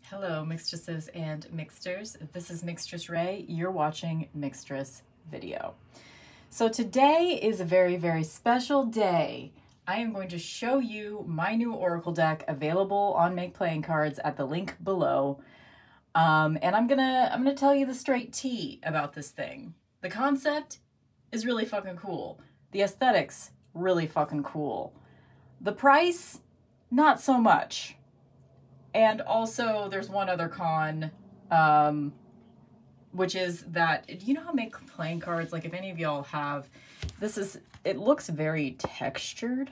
Hello, Mixtresses and Mixters. This is Mixtress Ray. You're watching Mixtress video. So today is a very, very special day. I am going to show you my new Oracle deck available on Make Playing Cards at the link below. And I'm gonna tell you the straight tea about this thing. The concept is really fucking cool. The aesthetics, really fucking cool. The price, not so much. And also, there's one other con, which is that, you know how Make Playing Cards, like if any of y'all have, it looks very textured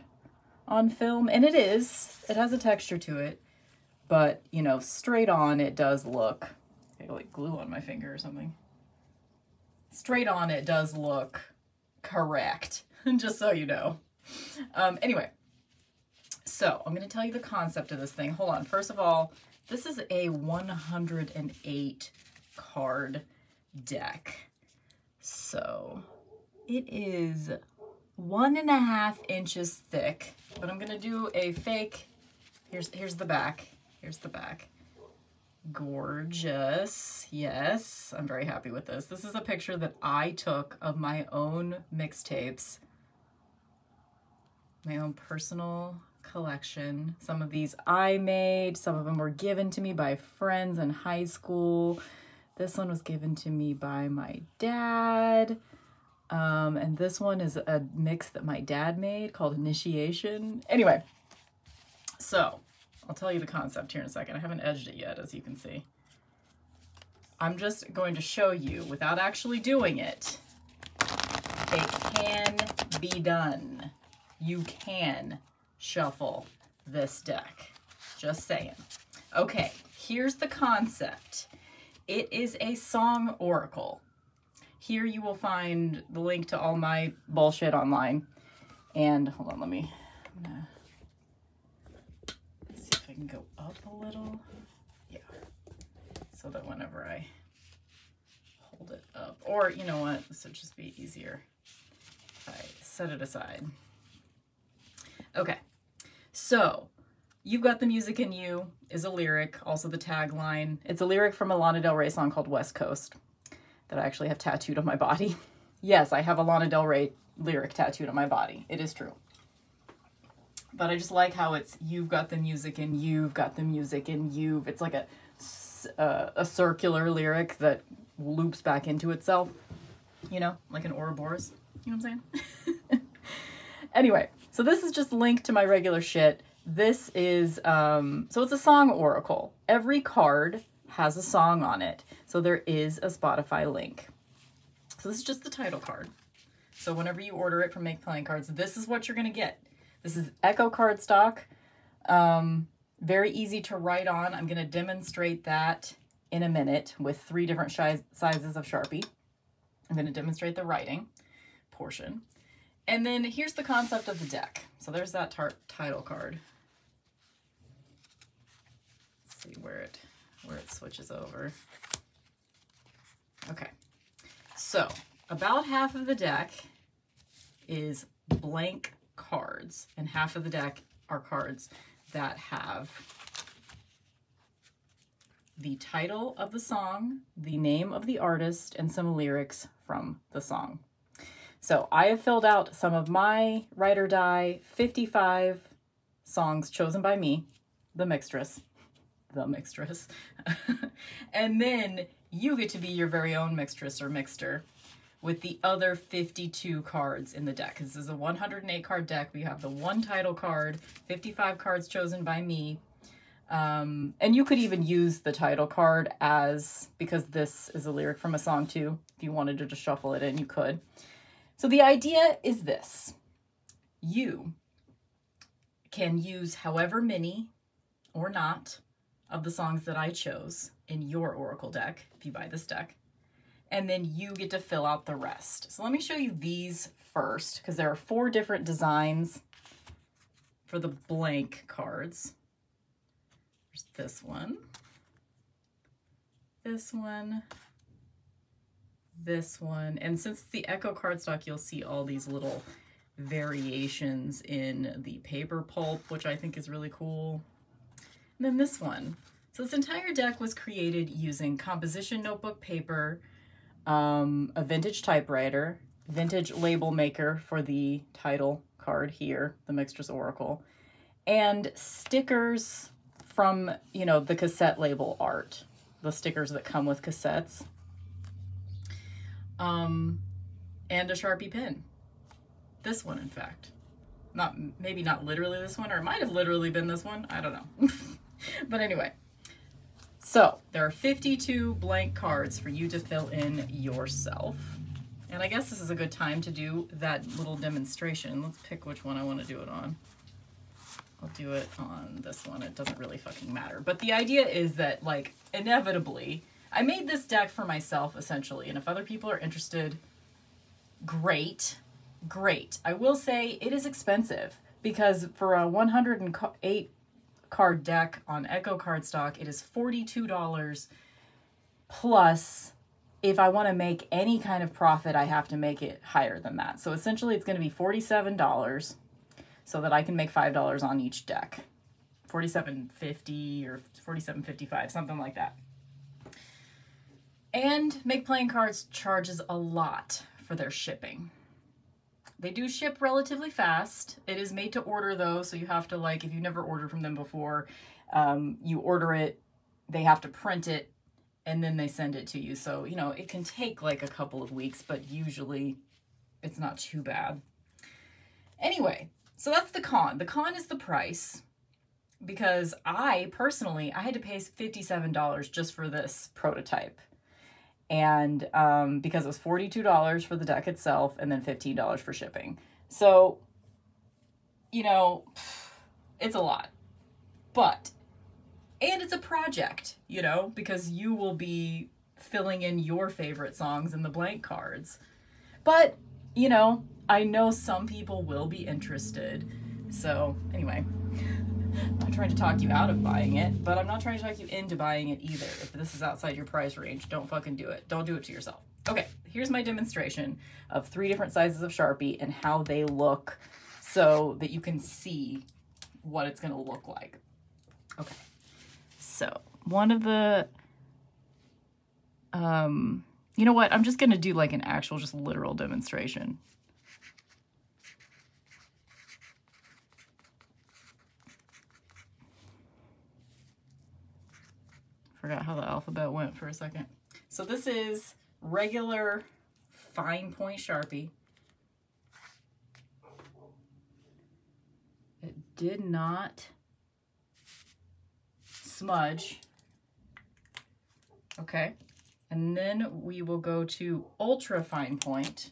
on film, and it is. It has a texture to it, but, you know, straight on it does look, I got like glue on my finger or something. Straight on it does look correct, just so you know. Anyway. So, I'm going to tell you the concept of this thing. Hold on. First of all, this is a 108 card deck. So, it is 1.5 inches thick, but I'm going to do a fake. Here's the back. Here's the back. Gorgeous. Yes, I'm very happy with this. This is a picture that I took of my own mixtapes. My own personal collection. Some of these I made, some of them were given to me by friends in high school. This one was given to me by my dad. And this one is a mix that my dad made called Initiation. Anyway, so I'll tell you the concept here in a second. I haven't edged it yet, as you can see. I'm just going to show you, without actually doing it, it can be done. You can shuffle this deck. Just saying. Okay, here's the concept. It is a song oracle. Here you will find the link to all my bullshit online. And hold on, I'm gonna see if I can go up a little. Yeah. So that whenever I hold it up, or you know what, this would just be easier if I set it aside. Okay, so You've Got the Music in You is a lyric, also the tagline. It's a lyric from a Lana Del Rey song called West Coast that I actually have tattooed on my body. Yes, I have a Lana Del Rey lyric tattooed on my body. It is true. But I just like how it's you've got the music and you've got the music and you've. It's like a circular lyric that loops back into itself, you know, like an Ouroboros. You know what I'm saying? Anyway, so this is just linked to my regular shit. This is, so it's a song oracle. Every card has a song on it. So there is a Spotify link. So this is just the title card. So whenever you order it from Make Playing Cards, this is what you're going to get. This is Echo cardstock. Very easy to write on. I'm going to demonstrate that in a minute with 3 different sizes of Sharpie. I'm going to demonstrate the writing portion. And then here's the concept of the deck. So there's that title card. Let's see where it switches over. Okay. So about half of the deck is blank cards, and half of the deck are cards that have the title of the song, the name of the artist, and some lyrics from the song. So I have filled out some of my Ride or Die 55 songs chosen by me, the Mixtress. And then you get to be your very own Mixtress or Mixter with the other 52 cards in the deck. This is a 108 card deck. We have the 1 title card, 55 cards chosen by me. And you could even use the title card because this is a lyric from a song too. If you wanted to just shuffle it in, you could. So the idea is this. You can use however many or not of the songs that I chose in your Oracle deck, if you buy this deck, and then you get to fill out the rest. So let me show you these first, because there are 4 different designs for the blank cards. There's this one, this one, this one, and since it's the Echo cardstock, you'll see all these little variations in the paper pulp, which I think is really cool. And then this one. So this entire deck was created using composition notebook paper, a vintage typewriter, vintage label maker for the title card here, the Mixtress Oracle, and stickers from, you know, the cassette label art, the stickers that come with cassettes, and a Sharpie pen. This one, in fact. Maybe not literally this one, or it might have literally been this one. I don't know. But anyway, so there are 52 blank cards for you to fill in yourself. And I guess this is a good time to do that little demonstration. Let's pick which one I want to do it on. I'll do it on this one. It doesn't really fucking matter. But the idea is that, like, inevitably, I made this deck for myself, essentially. And if other people are interested, great. Great. I will say it is expensive because for a 108 card deck on Echo cardstock, it is $42 plus if I want to make any kind of profit, I have to make it higher than that. So essentially it's going to be $47 so that I can make $5 on each deck. $47.50 or $47.55, something like that. And Make Playing Cards charges a lot for their shipping. They do ship relatively fast. It is made to order though, so you have to, like, if you've never ordered from them before, you order it, they have to print it, and then they send it to you. So, you know, it can take like a couple of weeks, but usually it's not too bad. Anyway, so that's the con. The con is the price, because I personally, I had to pay $57 just for this prototype. And because it was $42 for the deck itself and then $15 for shipping. So, you know, it's a lot. But, and it's a project, you know, because you will be filling in your favorite songs in the blank cards. But, you know, I know some people will be interested. So, anyway, I'm not trying to talk you out of buying it, but I'm not trying to talk you into buying it either. If this is outside your price range, don't fucking do it. Don't do it to yourself. Okay, here's my demonstration of 3 different sizes of Sharpie and how they look so that you can see what it's going to look like. Okay, so one of the, you know what? I'm just going to do like an actual, just literal demonstration. Forgot how the alphabet went for a second. So this is regular fine point Sharpie. It did not smudge. Okay. And then we will go to ultra fine point.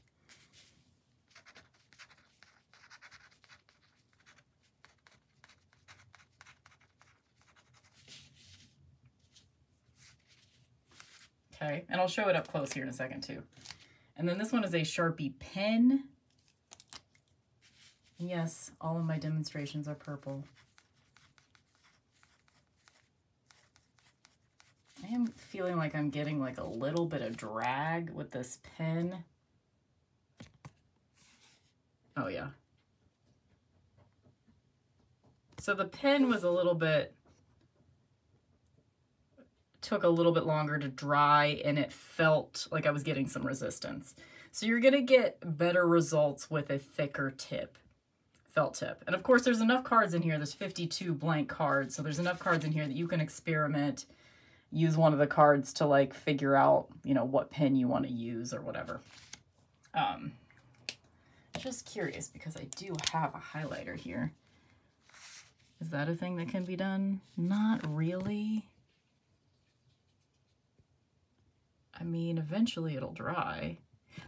Okay, and I'll show it up close here in a second too. And then this one is a Sharpie pen. Yes, all of my demonstrations are purple. I am feeling like I'm getting like a little bit of drag with this pen. Oh yeah. So the pen was a little bit, took a little bit longer to dry, and it felt like I was getting some resistance. So you're gonna get better results with a thicker tip, felt tip. And of course there's enough cards in here, there's 52 blank cards, so there's enough cards in here that you can experiment, use one of the cards to like figure out, you know, what pen you want to use or whatever. Just curious because I do have a highlighter here. Is that a thing that can be done? Not really. I mean, eventually it'll dry.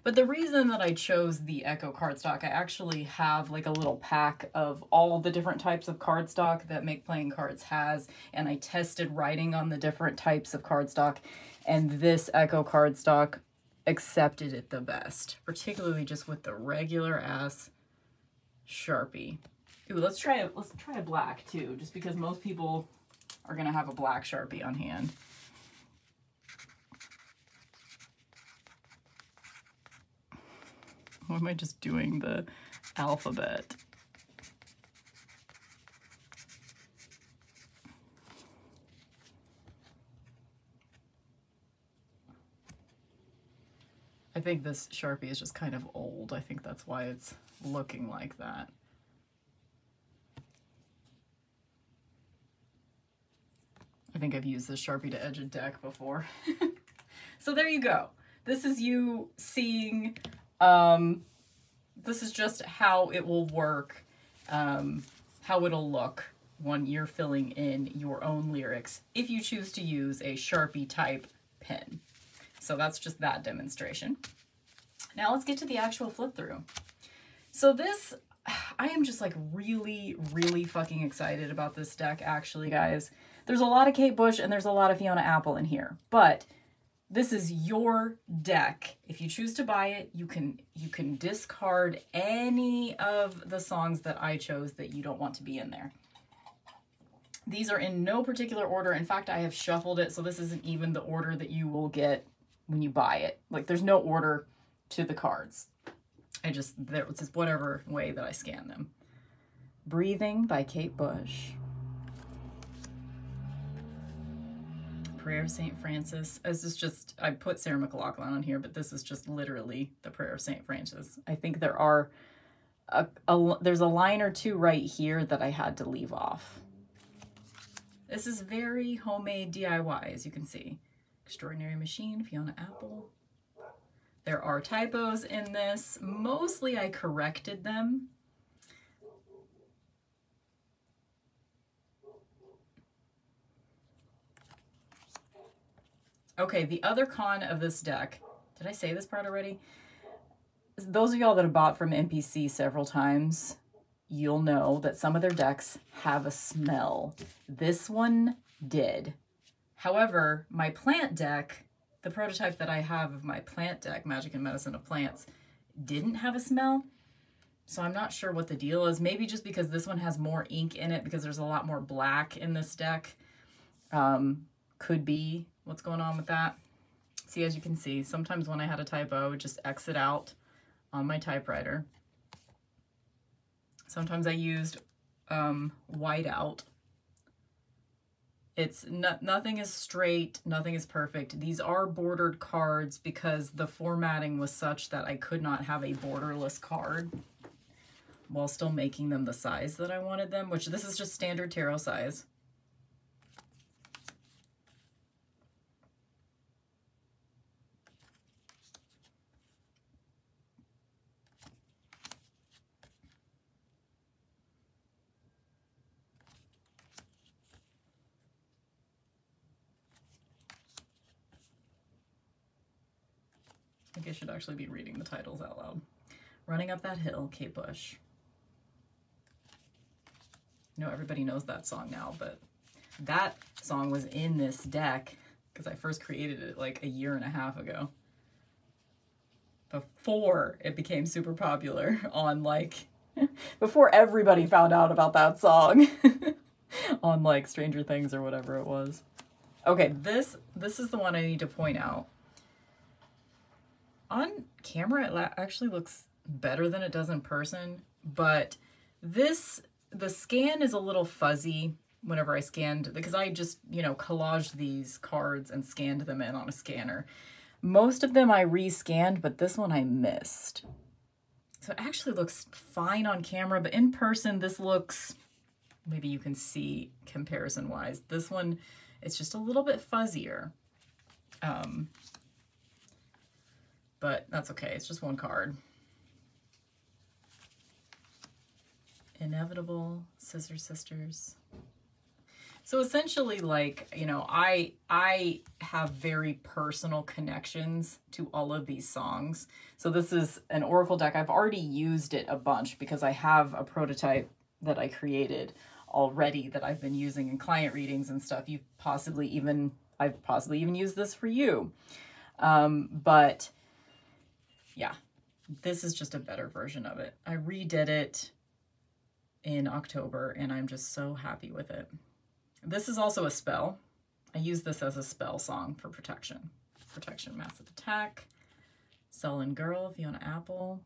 But the reason that I chose the Echo cardstock, I actually have like a little pack of all the different types of cardstock that Make Playing Cards has, and I tested writing on the different types of cardstock, and this Echo cardstock accepted it the best, particularly just with the regular ass Sharpie. Ooh, let's try a black too, just because most people are gonna have a black Sharpie on hand. Or am I just doing the alphabet? I think this Sharpie is just kind of old. I think that's why it's looking like that. I think I've used this Sharpie to edge a deck before. So there you go. This is you seeing, this is just how it will work, how it'll look when you're filling in your own lyrics if you choose to use a Sharpie type pen. So that's just that demonstration. Now let's get to the actual flip through. So this, I am just like really, really fucking excited about this deck actually, guys. There's a lot of Kate Bush and there's a lot of Fiona Apple in here, but this is your deck. If you choose to buy it, you can discard any of the songs that I chose that you don't want to be in there. These are in no particular order. In fact, I have shuffled it, so this isn't even the order that you will get when you buy it. Like, there's no order to the cards. It's just whatever way that I scan them. Breathing by Kate Bush. Prayer of St. Francis. This is just, I put Sarah McLachlan on here, but this is just literally the Prayer of St. Francis. I think there are, there's a line or two right here that I had to leave off. This is very homemade DIY, as you can see. Extraordinary Machine, Fiona Apple. There are typos in this. Mostly I corrected them. Okay, the other con of this deck, did I say this part already? Those of y'all that have bought from NPC several times, you'll know that some of their decks have a smell. This one did. However, my plant deck, the prototype that I have of my plant deck, Magic and Medicine of Plants, didn't have a smell. So I'm not sure what the deal is. Maybe just because this one has more ink in it because there's a lot more black in this deck. Could be what's going on with that. See, as you can see, sometimes when I had a typo, I would just exit out on my typewriter. Sometimes I used whiteout. It's nothing is straight, nothing is perfect. These are bordered cards because the formatting was such that I could not have a borderless card while still making them the size that I wanted them, which this is just standard tarot size. I think I should actually be reading the titles out loud. Running Up That Hill, Kate Bush. I know everybody knows that song now, but that song was in this deck because I first created it like a year and a half ago. Before it became super popular on like, before everybody found out about that song on like Stranger Things or whatever it was. Okay, this is the one I need to point out. On camera, it actually looks better than it does in person, but the scan is a little fuzzy whenever I scanned, because I just, you know, collaged these cards and scanned them in on a scanner. Most of them I rescanned, but this one I missed. So it actually looks fine on camera, but in person, this looks, maybe you can see comparison-wise. This one, it's just a little bit fuzzier. But that's okay. It's just one card. Inevitable, Scissor Sisters. So essentially, like, you know, I have very personal connections to all of these songs. So this is an Oracle deck. I've already used it a bunch because I have a prototype that I created already that I've been using in client readings and stuff. I've possibly even used this for you. But yeah, this is just a better version of it. I redid it in October and I'm just so happy with it. This is also a spell. I use this as a spell song for protection. Protection, Massive Attack, Sullen Girl, Fiona Apple,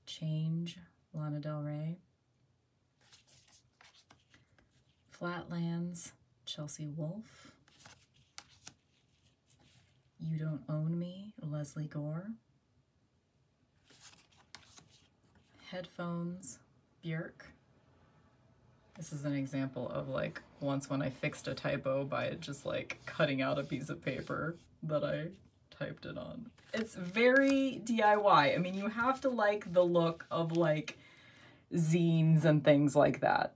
Change, Lana Del Rey, Flatlands, Chelsea Wolfe, You Don't Own Me, Leslie Gore. Headphones, Björk. This is an example of like once when I fixed a typo by just like cutting out a piece of paper that I typed it on. It's very DIY. I mean, you have to like the look of like zines and things like that,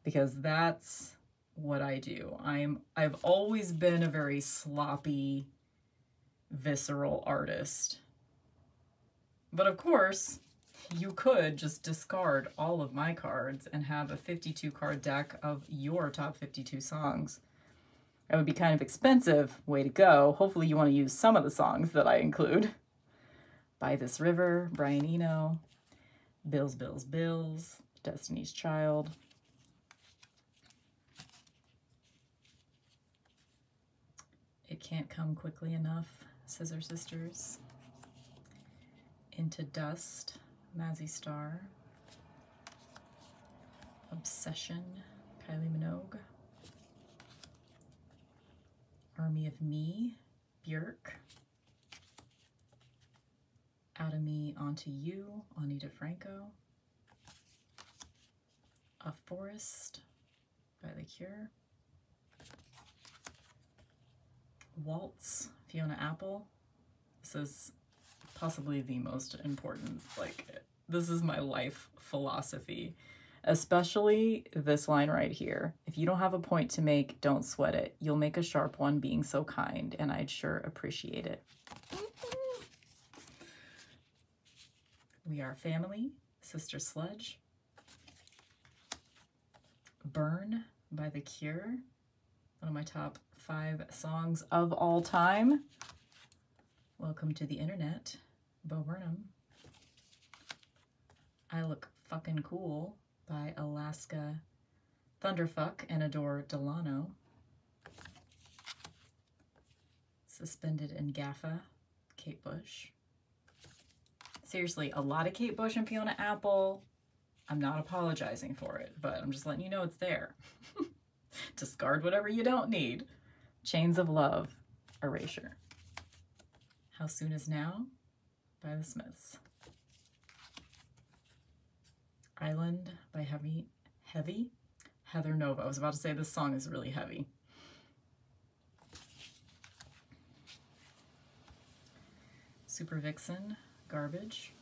because that's what I do. I've always been a very sloppy, visceral artist. But of course, you could just discard all of my cards and have a 52 card deck of your top 52 songs. That would be kind of expensive. Way to go. Hopefully you want to use some of the songs that I include. By This River, Brian Eno, Bills, Bills, Bills, Destiny's Child. It Can't Come Quickly Enough, Scissor Sisters. Into Dust, Mazzy Star. Obsession, Kylie Minogue. Army of Me, Björk. Out of Me, Onto You, Anita Franco. A Forest by The Cure. Waltz, Fiona Apple. This is possibly the most important, like, this is my life philosophy, especially this line right here. If you don't have a point to make, don't sweat it. You'll make a sharp one being so kind, and I'd sure appreciate it. We Are Family, Sister Sledge. Burn by The Cure, one of my top 5 songs of all time. Welcome to the Internet, Bo Burnham. I Look Fucking Cool by Alaska Thunderfuck and Adore Delano. Suspended in Gaffa, Kate Bush. Seriously, a lot of Kate Bush and Fiona Apple. I'm not apologizing for it, but I'm just letting you know it's there. Discard whatever you don't need. Chains of Love, Erasure. How Soon Is Now by The Smiths. Island by Heather Nova. I was about to say this song is really heavy. Super Vixen, Garbage.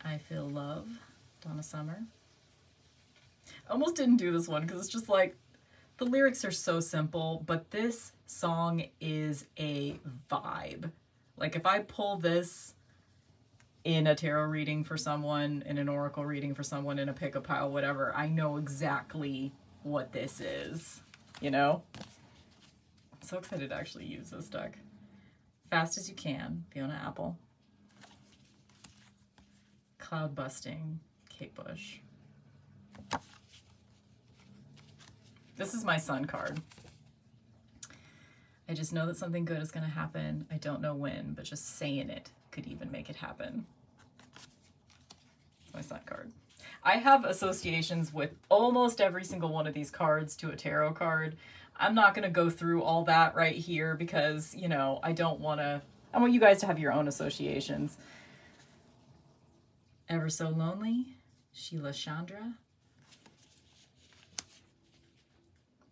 I Feel Love, Donna Summer. I almost didn't do this one because it's just like, the lyrics are so simple, but this song is a vibe. Like if I pull this in a tarot reading for someone, in an oracle reading for someone, in a pick-a-pile, whatever, I know exactly what this is, you know? I'm so excited to actually use this deck. Fast As You Can, Fiona Apple. Cloud Busting, Kate Bush. This is my sun card. I just know that something good is going to happen. I don't know when, but just saying it could even make it happen. It's my sun card. I have associations with almost every single one of these cards to a tarot card. I'm not going to go through all that right here because, you know, I want you guys to have your own associations. Ever So Lonely, Sheila Chandra.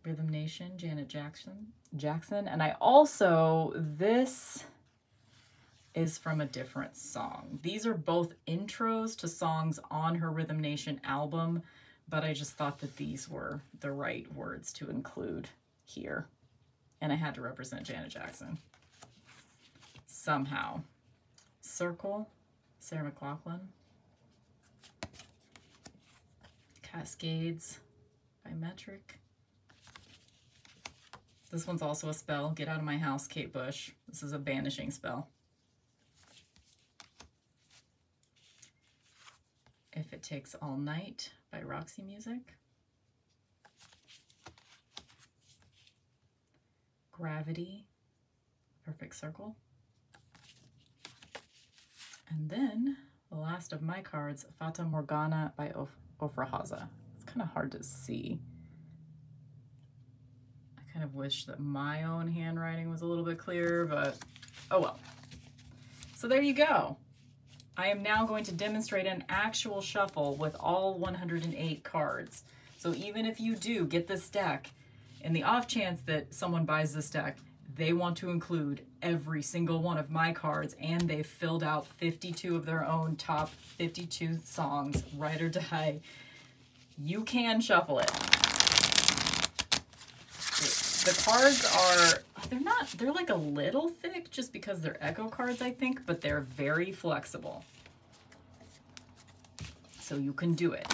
Rhythm Nation, Janet Jackson. And I also, this is from a different song. These are both intros to songs on her Rhythm Nation album, but I just thought that these were the right words to include here. And I had to represent Janet Jackson somehow. Circle, Sarah McLachlan. Cascades by Metric. This one's also a spell. Get Out of My House, Kate Bush. This is a banishing spell. If It Takes All Night by Roxy Music. Gravity, Perfect Circle. And then the last of my cards, Fata Morgana by Ofra Haza. It's kind of hard to see. I kind of wish that my own handwriting was a little bit clearer, but oh well. So there you go. I am now going to demonstrate an actual shuffle with all 108 cards. So even if you do get this deck, in the off chance that someone buys this deck, they want to include every single one of my cards, and they've filled out 52 of their own top 52 songs, Ride or Die, you can shuffle it. The cards are, they're like a little thick just because they're echo cards, I think, but they're very flexible. So you can do it.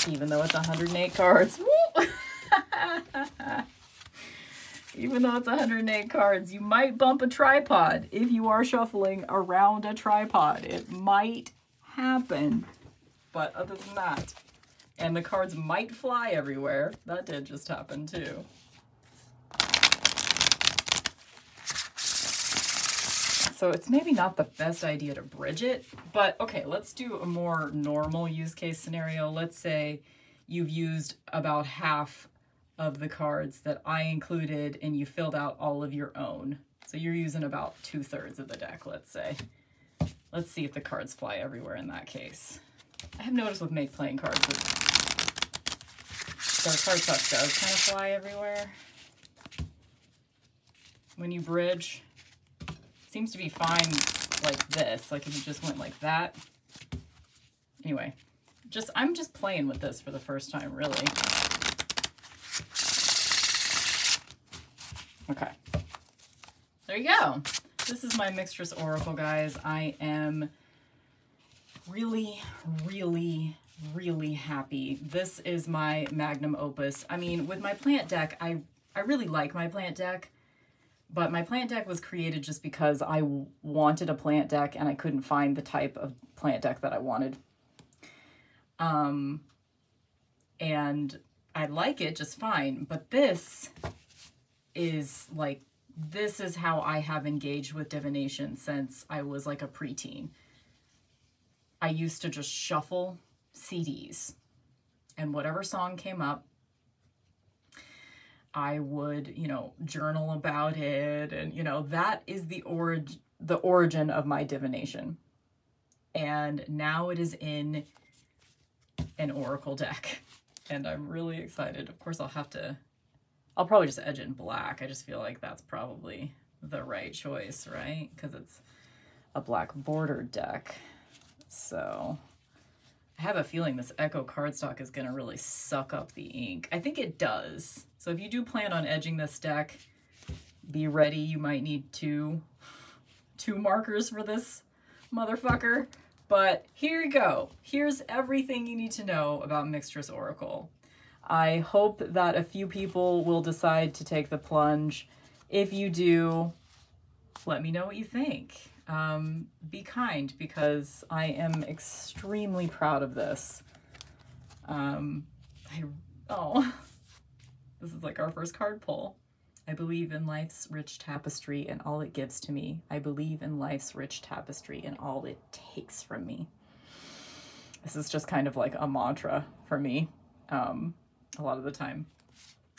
Even though it's 108 cards. Woo! Even though it's 108 cards, you might bump a tripod if you are shuffling around a tripod. It might happen, but other than that, and the cards might fly everywhere. That did just happen too. So it's maybe not the best idea to bridge it, but okay, let's do a more normal use case scenario. Let's say you've used about half of the cards that I included and you filled out all of your own. So you're using about 2/3 of the deck, let's say. Let's see if the cards fly everywhere in that case. I have noticed with Make playing cards that their cardstock does kind of fly everywhere when you bridge. Seems to be fine like this, like if you just went like that. Anyway, I'm just playing with this for the first time, really. Okay, there you go. This is my Mixtress Oracle, guys. I am really, really, really happy. This is my magnum opus. I mean, with my plant deck, I really like my plant deck. But my plant deck was created just because I wanted a plant deck and I couldn't find the type of plant deck that I wanted. And I like it just fine, but this is how I have engaged with divination since I was like a preteen. I used to just shuffle CDs, and whatever song came up, I would, journal about it, and, that is the origin of my divination. And now it is in an oracle deck, and I'm really excited. Of course, I'll probably just edge it in black. I just feel like that's probably the right choice, right? Because it's a black border deck. So I have a feeling this Echo cardstock is going to really suck up the ink. I think it does. So if you do plan on edging this deck, be ready. You might need two markers for this motherfucker. But here you go. Here's everything you need to know about Mixtress Oracle. I hope that a few people will decide to take the plunge. If you do, let me know what you think. Be kind, because I am extremely proud of this. This is like our first card pull. I believe in life's rich tapestry and all it gives to me. I believe in life's rich tapestry and all it takes from me. This is just kind of like a mantra for me, a lot of the time.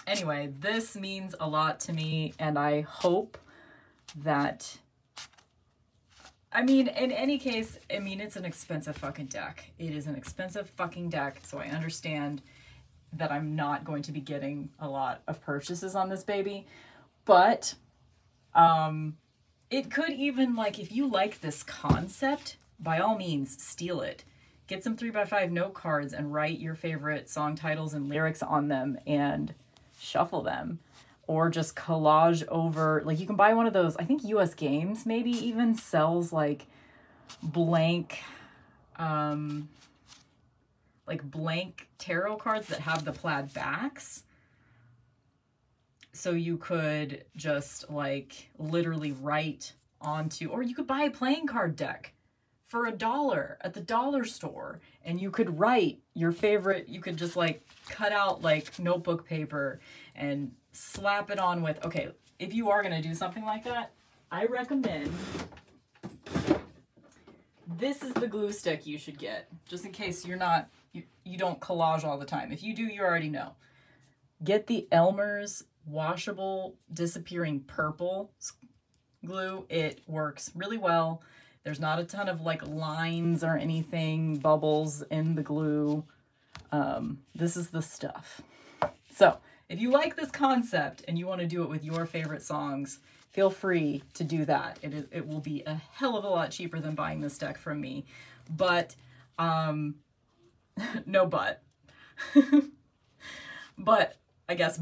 Anyway, this means a lot to me, and I hope that, in any case, it's an expensive fucking deck. It is an expensive fucking deck, so I understand that I'm not going to be getting a lot of purchases on this baby, but it could even, if you like this concept, by all means, steal it. Get some 3x5 note cards and write your favorite song titles and lyrics on them and shuffle them. Or just collage over, you can buy one of those, I think US Games maybe even sells blank tarot cards that have the plaid backs. So you could just literally write onto, or you could buy a playing card deck for $1 at the dollar store, and you could write your favorite, you could just cut out notebook paper and slap it on with, okay, if you are going to do something like that, I recommend this is the glue stick you should get, just in case you're not, you don't collage all the time. If you do, you already know. Get the Elmer's washable disappearing purple glue. It works really well. There's not a ton of like lines or anything, bubbles in the glue. This is the stuff. So if you like this concept and you want to do it with your favorite songs, feel free to do that. It will be a hell of a lot cheaper than buying this deck from me. But, no but. But, I guess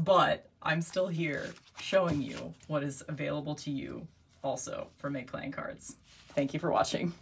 I'm still here showing you what is available to you also for Make Playing Cards. Thank you for watching.